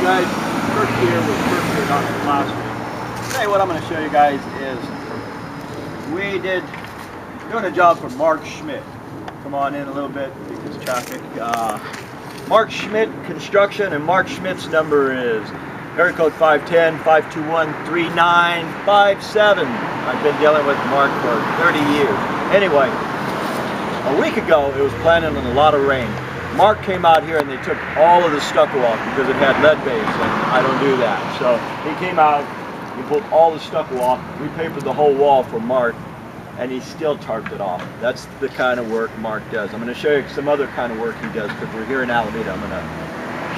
Hey guys, Kirk here with Kirk Giordano Plastering. Today what I'm going to show you guys is doing a job for Mark Schmidt. Come on in a little bit because traffic. Mark Schmidt Construction, and Mark Schmidt's number is area code 510-521-3957. I've been dealing with Mark for 30 years. Anyway, a week ago it was planning on a lot of rain. Mark came out here and they took all of the stucco off because it had lead base, and I don't do that. So he came out, he pulled all the stucco off, repapered the whole wall for Mark, and he still tarped it off. That's the kind of work Mark does. I'm going to show you some other kind of work he does because we're here in Alameda. I'm going to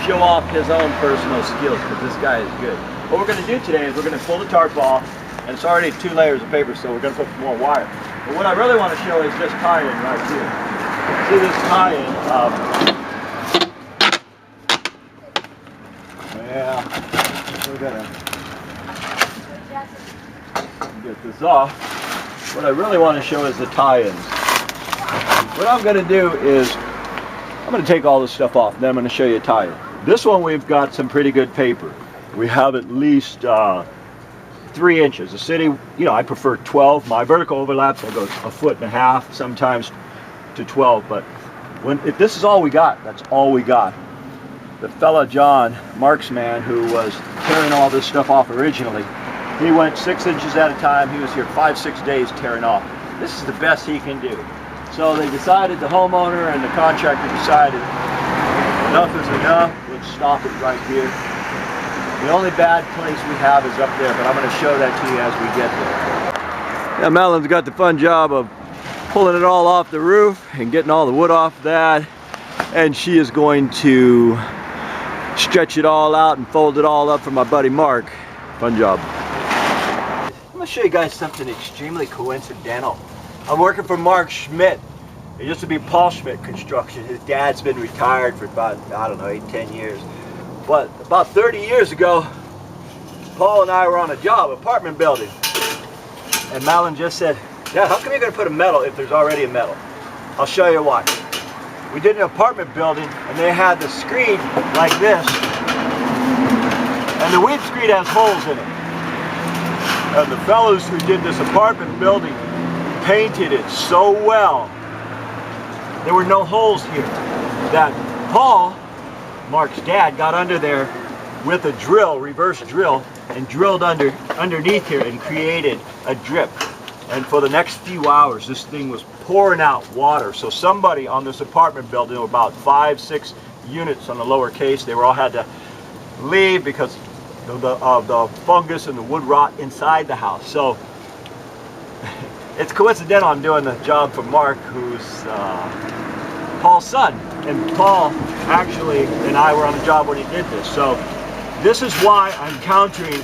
show off his own personal skills because this guy is good. What we're going to do today is we're going to pull the tarp off, and it's already 2 layers of paper, so we're going to put more wire. But what I really want to show is this tie-in right here. See this tie-in? Yeah, we're gonna get this off. What I really want to show is the tie-ins. What I'm going to do is I'm going to take all this stuff off, then I'm going to show you a tie-in. This one we've got some pretty good paper. We have at least 3 inches. The city, you know, I prefer 12. My vertical overlaps will go 1.5 feet, sometimes to 12, but if this is all we got, that's all we got. The fella John, Mark's man, who was tearing all this stuff off originally, he went 6 inches at a time. He was here 5-6 days tearing off. This is the best he can do. So they decided, the homeowner and the contractor decided, enough is enough, let's stop it right here. The only bad place we have is up there, but I'm going to show that to you as we get there. Now Madeline's got the fun job of pulling it all off the roof and getting all the wood off that, and she is going to stretch it all out and fold it all up for my buddy Mark. Fun job. I'm going to show you guys something extremely coincidental. I'm working for Mark Schmidt. It used to be Paul Schmidt Construction. His dad's been retired for about, I don't know, 8-10 years. But about 30 years ago, Paul and I were on a job, apartment building, and Madeline just said, "Dad, how come you're going to put a metal if there's already a metal?" I'll show you why. We did an apartment building, and they had the screed like this, and the weed screed has holes in it. And the fellows who did this apartment building painted it so well, there were no holes here, that Paul, Mark's dad, got under there with a drill, reverse drill, and drilled underneath here and created a drip. And for the next few hours, this thing was pouring out water. So somebody on this apartment building, about 5-6 units on the lower case, they were all had to leave because of the fungus and the wood rot inside the house. So it's coincidental I'm doing the job for Mark, who's Paul's son. And Paul actually and I were on the job when he did this. So this is why I'm countering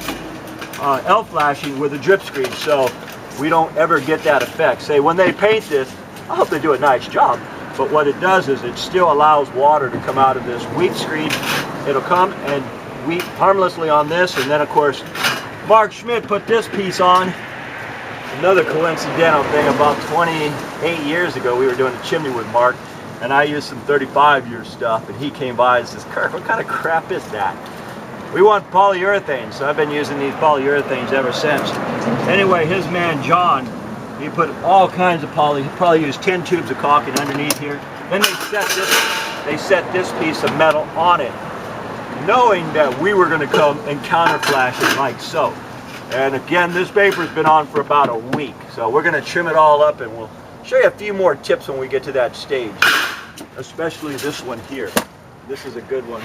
L flashing with a drip screen, so we don't ever get that effect. Say when they paint this, I hope they do a nice job, but what it does is it still allows water to come out of this wheat screen. It'll come and weep harmlessly on this, and then of course Mark Schmidt put this piece on. Another coincidental thing, about 28 years ago we were doing a chimney with Mark, and I used some 35-year stuff, and he came by and says, "Kirk, what kind of crap is that?" We want polyurethane, so I've been using these polyurethanes ever since. Anyway, his man John, he put all kinds of poly, he probably used 10 tubes of caulking underneath here. Then they set this piece of metal on it, knowing that we were going to come and counter flash it like so. And again, this paper's been on for about a week, so we're going to trim it all up, and we'll show you a few more tips when we get to that stage, especially this one here. This is a good one.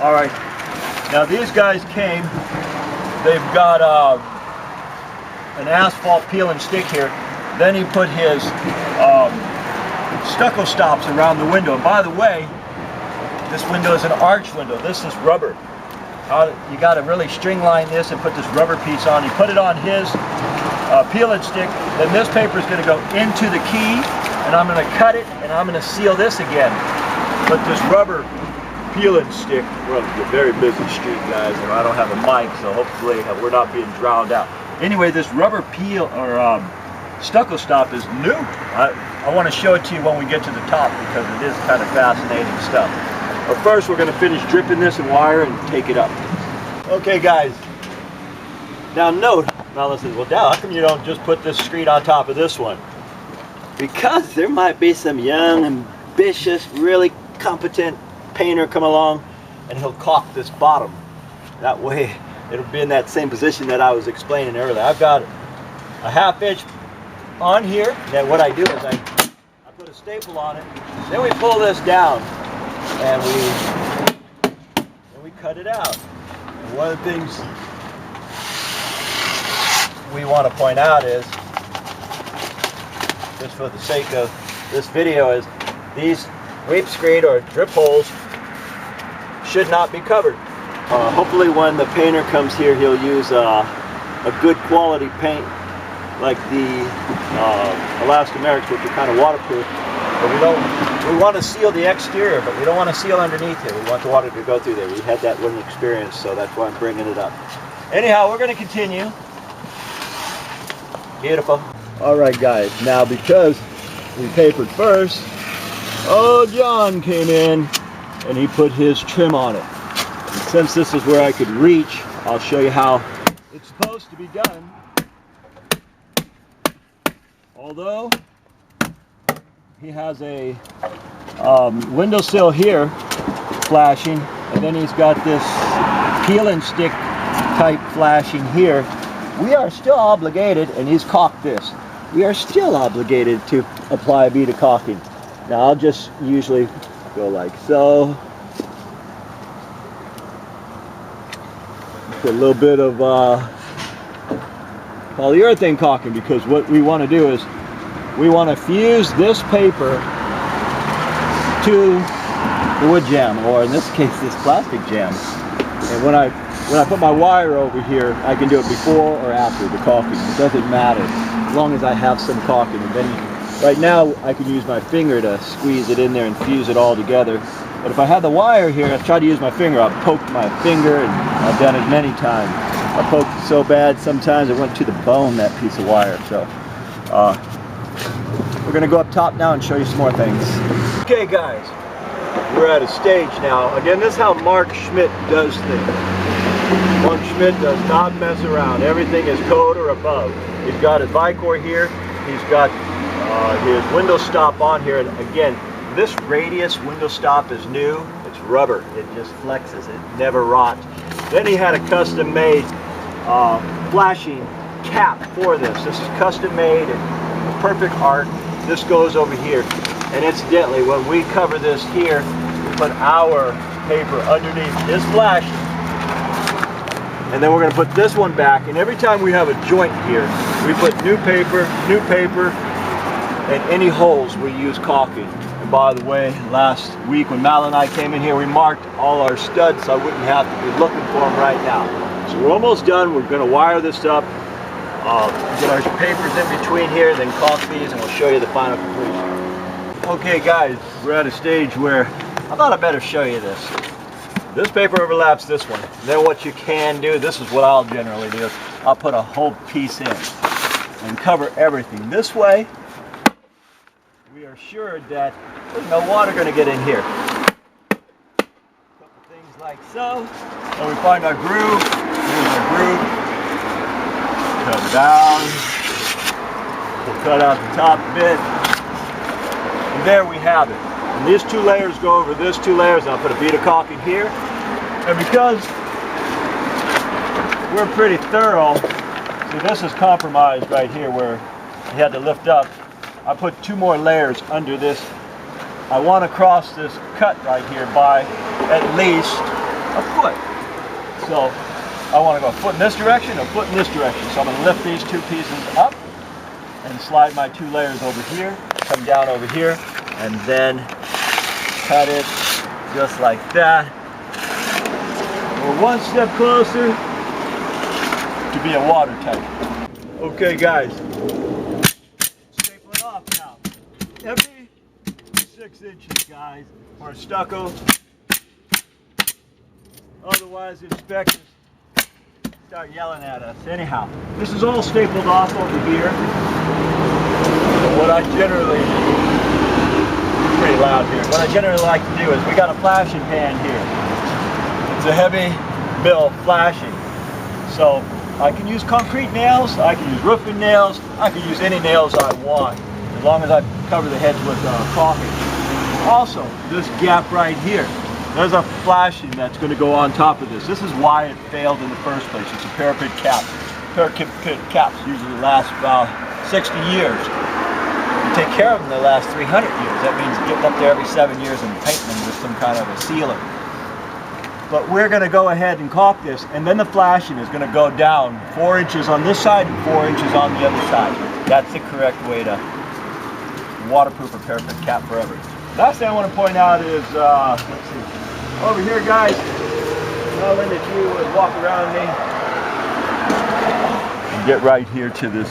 All right, now these guys came, they've got an asphalt peel and stick here. Then he put his stucco stops around the window. And by the way, this window is an arch window. This is rubber. You got to really string line this and put this rubber piece on. He put it on his peel and stick. Then this paper is going to go into the key, and I'm going to cut it, and I'm going to seal this again. But this rubber peel and stick, we're on a very busy street, guys, and I don't have a mic, so hopefully we're not being drowned out. Anyway, this rubber peel or stucco stop is new. I want to show it to you when we get to the top because it is kind of fascinating stuff. But first we're going to finish dripping this in wire and take it up. Okay guys, now note, now listen, well Dal, how come you don't just put this screed on top of this one? Because there might be some young, ambitious, really competent painter come along and he'll caulk this bottom. That way it'll be in that same position that I was explaining earlier. I've got a 1/2 inch on here. Then what I do is I put a staple on it. Then we pull this down and we cut it out. And one of the things we want to point out is, just for the sake of this video, is these weep screed or drip holes should not be covered. Hopefully when the painter comes here, he'll use a good quality paint like the elastomerics, which are kind of waterproof. But we want to seal the exterior, but we don't want to seal underneath it. We want the water to go through there. We had that learning experience, so that's why I'm bringing it up. Anyhow, we're going to continue. Beautiful. All right, guys. Now, because we papered first, John came in and he put his trim on it. And since this is where I could reach, I'll show you how it's supposed to be done. Although he has a windowsill here flashing, and then he's got this peel and stick type flashing here, we are still obligated, and he's caulked this, we are still obligated to apply a bead of caulking. Now I'll just usually go like so. Put a little bit of polyurethane caulking, because what we want to do is we want to fuse this paper to the wood jam, or in this case this plastic jam. And when I put my wire over here, I can do it before or after the caulking. It doesn't matter as long as I have some caulking. And then right now I can use my finger to squeeze it in there and fuse it all together. But if I had the wire here, I've tried to use my finger, I've poked my finger, and I've done it many times. I poked it so bad sometimes it went to the bone, that piece of wire. So we're going to go up top now and show you some more things. Okay guys, we're at a stage now. Again, this is how Mark Schmidt does things. Mark Schmidt does not mess around. Everything is code or above. He's got his Vicor here. He's got his window stop on here. And again, this radius window stop is new. It's rubber. It just flexes. It never rots. Then he had a custom made flashing cap for this. This is custom made and perfect art. This goes over here. And incidentally, when we cover this here, we put our paper underneath his flashing. And then we're going to put this one back. And every time we have a joint here, we put new paper, and any holes we use caulking. And by the way, last week when Mal and I came in here, we marked all our studs so I wouldn't have to be looking for them right now. So we're almost done. We're going to wire this up, get our papers in between here, then caulk these, and we'll show you the final completion. Okay guys, we're at a stage where I thought I'd better show you this. This paper overlaps this one. Then what you can do, this is what I'll generally do, I'll put a whole piece in and cover everything. This way, we are sure that there's no water going to get in here. Couple things like so. So we find our groove. Here's our groove. Cut it down. We'll cut out the top bit. And there we have it. And these two layers go over this two layers, and I'll put a bead of caulking here. And because we're pretty thorough, see this is compromised right here where you had to lift up. I put two more layers under this. I want to cross this cut right here by at least a foot. So I want to go a foot in this direction, a foot in this direction. So I'm going to lift these two pieces up and slide my two layers over here, come down over here, and then cut it just like that. We're one step closer to being watertight. Okay guys, staple it off now. Every 6 inches guys, or stucco. Otherwise the inspectors start yelling at us. Anyhow, this is all stapled off over here. So what I generally do, pretty loud here. What I generally like to do is we got a flashing pan here. It's a heavy mill flashing. So I can use concrete nails, I can use roofing nails, I can use any nails I want, as long as I cover the heads with caulking. Also, this gap right here, there's a flashing that's going to go on top of this. This is why it failed in the first place. It's a parapet cap. Parapet caps usually last about 60 years. You take care of them, they last 300 years. That means getting up there every 7 years and painting them with some kind of a sealer. But we're going to go ahead and caulk this, and then the flashing is going to go down 4 inches on this side and 4 inches on the other side. That's the correct way to waterproof a parapet cap forever. Last thing I want to point out is, let's see, over here, guys, knowing that you would walk around me and get right here to this.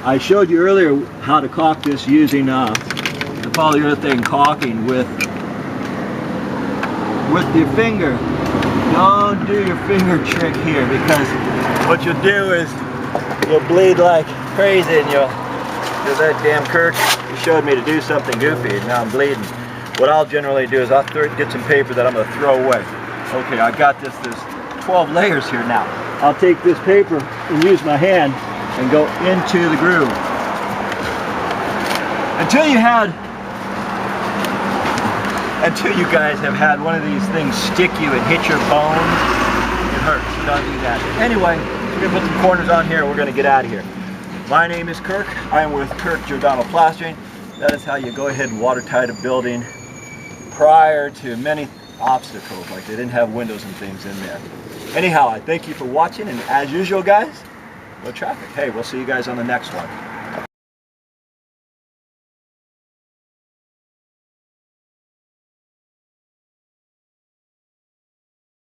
I showed you earlier how to caulk this using the polyurethane caulking with your finger. Don't do your finger trick here, because what you'll do is you'll bleed like crazy, and you'll do that damn Kirk. He showed me to do something goofy, and now I'm bleeding. What I'll generally do is I'll get some paper that I'm going to throw away. Okay, I got this 12 layers here now. I'll take this paper and use my hand and go into the groove. Until you guys have had one of these things stick you and hit your bones, it hurts. Don't do that. Anyway, we're going to put some corners on here and we're going to get out of here. My name is Kirk. I am with Kirk Giordano Plastering. That is how you go ahead and watertight a building prior to many obstacles, like they didn't have windows and things in there. Anyhow, I thank you for watching, and as usual, guys, no traffic. Hey, we'll see you guys on the next one.